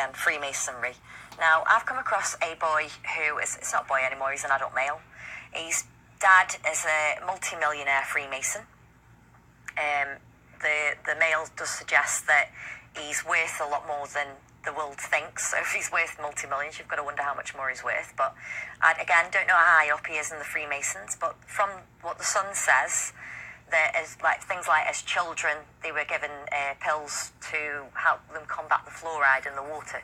again, Freemasonry. Now, I've come across a boy who is, it's not a boy anymore, he's an adult male. His dad is a multi-millionaire Freemason. The mail does suggest that he's worth a lot more than the world thinks. So if he's worth multi-millions, you've got to wonder how much more he's worth. But I, again, don't know how high up he is in the Freemasons. But from what the Sun says, there is like things like as children, they were given pills to help them combat the fluoride in the water.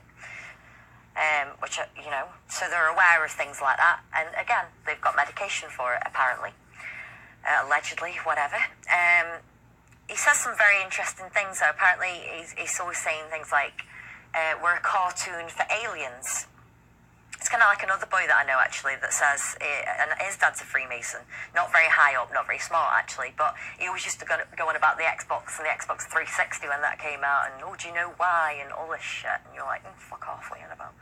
Which, you know, so they're aware of things like that. And again, they've got medication for it, apparently. Allegedly, whatever. He says some very interesting things, though. Apparently, he's always saying things like, we're a cartoon for aliens. It's kind of like another boy that I know, actually, that says, and his dad's a Freemason. Not very high up, not very smart, actually, but he always used to go on about the Xbox and the Xbox 360 when that came out, and, oh, do you know why, and all this shit. And you're like, fuck off, what are you on about?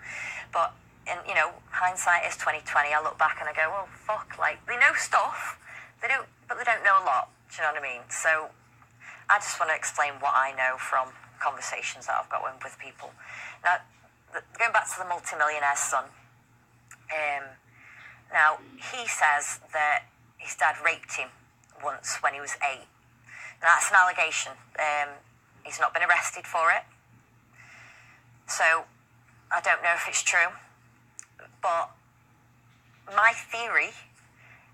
But, in, you know, hindsight is 2020. I look back and I go, well, fuck, like, they know stuff, but they don't know a lot, do you know what I mean? So I just want to explain what I know from conversations that I've got with people. Now, going back to the multimillionaire's son, now, he says that his dad raped him once when he was 8. Now, that's an allegation. He's not been arrested for it. So, I don't know if it's true. But my theory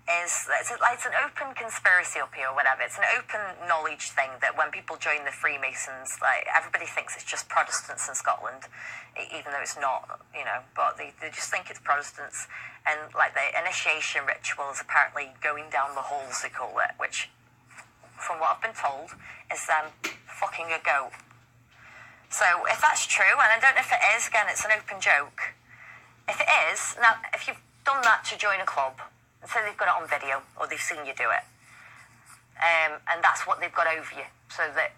is that it's an open conspiracy up here or whatever. It's an open knowledge thing that when people join the Freemasons, like, everybody thinks it's just Protestants in Scotland, even though it's not, you know, but they just think it's Protestants. And, like, the initiation ritual is apparently going down the halls, they call it, which, from what I've been told, is them fucking a goat. So, if that's true, and I don't know if it is, again, it's an open joke. If it is, now, if you've done that to join a club, so they've got it on video, or they've seen you do it. And that's what they've got over you, so that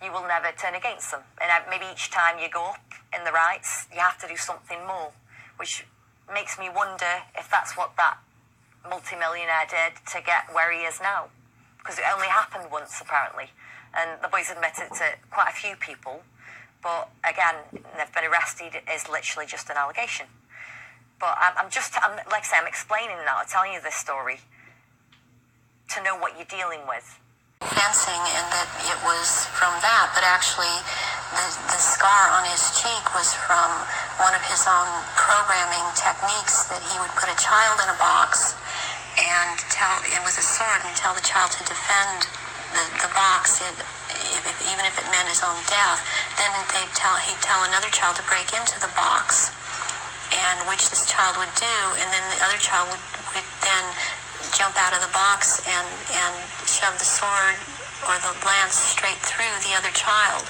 you will never turn against them. And maybe each time you go up in the rights, you have to do something more, which makes me wonder if that's what that multimillionaire did to get where he is now. Because it only happened once, apparently. And the boys admitted to quite a few people. But again, they've been arrested is literally just an allegation. But I'm like I say, I'm explaining now, I'm telling you this story to know what you're dealing with. Fencing, and that it was from that, but actually the scar on his cheek was from one of his own programming techniques, that he would put a child in a box and it was a sword, and tell the child to defend the box, even if it meant his own death. Then he'd tell another child to break into the box, and which this child would do, and then the other child would then jump out of the box and shove the sword or the lance straight through the other child.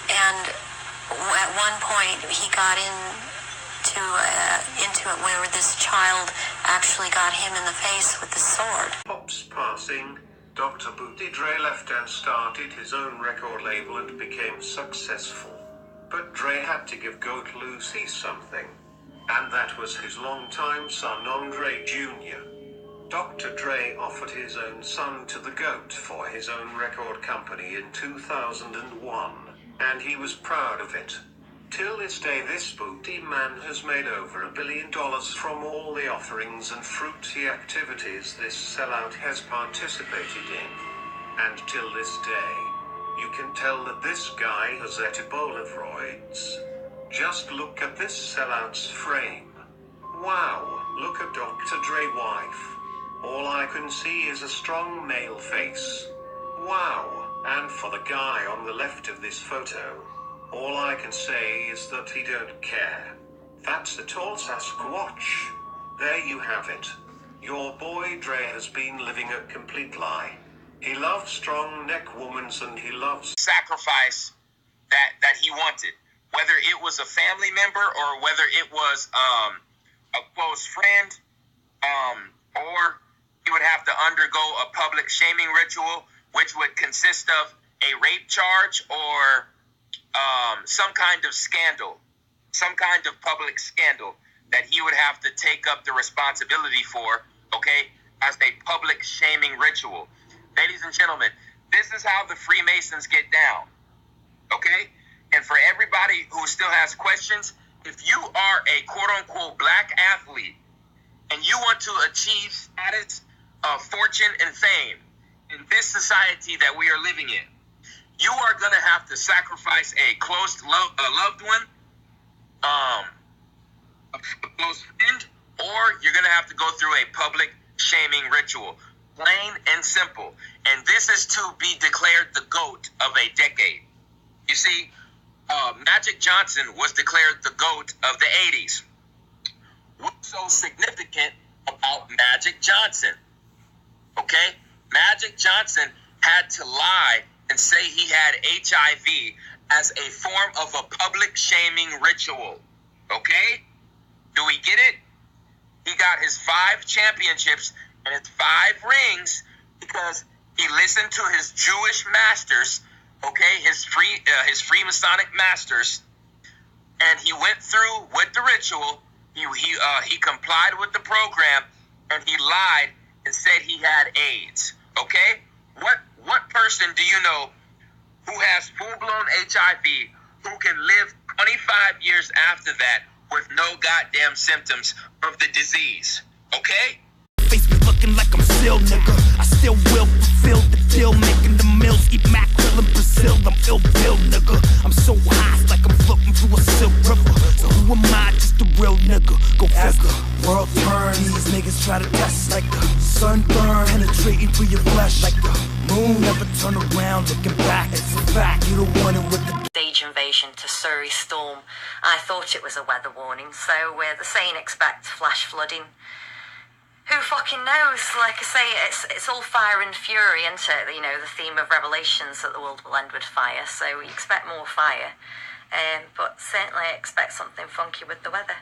And at one point he got into it where this child actually got him in the face with the sword. Pops passing, Dr. Booty Dre left and started his own record label and became successful. But Dre had to give Goat Lucy something. And that was his longtime son Andre Jr. Dr. Dre offered his own son to the GOAT for his own record company in 2001, and he was proud of it. Till this day, this booty man has made over $1 billion from all the offerings and fruity activities this sellout has participated in. And till this day, you can tell that this guy has Ebola roids. Just look at this sellout's frame. Wow, look at Dr. Dre wife. All I can see is a strong male face. Wow, and for the guy on the left of this photo, all I can say is that he don't care. That's the tall Sasquatch. There you have it. Your boy Dre has been living a complete lie. He loves strong neck womans and he loves sacrifice that he wanted. Whether it was a family member or whether it was a close friend, or he would have to undergo a public shaming ritual, which would consist of a rape charge or some kind of scandal, some kind of public scandal that he would have to take up the responsibility for, okay, as a public shaming ritual. Ladies and gentlemen, this is how the Freemasons get down, okay? And for everybody who still has questions, if you are a quote-unquote black athlete and you want to achieve status, fortune, and fame in this society that we are living in, you are going to have to sacrifice a loved one, a close friend, or you're going to have to go through a public shaming ritual. Plain and simple. And this is to be declared the GOAT of a decade. You see, Magic Johnson was declared the GOAT of the 80s. What's so significant about Magic Johnson? Okay? Magic Johnson had to lie and say he had HIV as a form of a public shaming ritual. Okay? Do we get it? He got his 5 championships and his 5 rings because he listened to his Jewish masters, okay, his Freemasonic masters, and he went through with the ritual. He complied with the program, and he lied and said he had AIDS. Okay, what person do you know who has full-blown HIV who can live 25 years after that with no goddamn symptoms of the disease? Okay. Face me looking like I'm still, nigga. I still will fulfill the deal, making the meals, eat mackerel in Brazil. I'm ill bill, nigga. I'm so high, it's like I'm floating through a silk river. So who am I? Just a real nigga. Go figure. World turn, these niggas try to test like the sunburn, penetrating through your flesh like the moon. Never turn around, looking back. It's a fact, you don't want it with the Stage invasion to Surrey storm. I thought it was a weather warning, so they're saying expect flash flooding. Who fucking knows? Like I say, it's all fire and fury, isn't it? You know, the theme of Revelations, that the world will end with fire. So we expect more fire. But certainly expect something funky with the weather.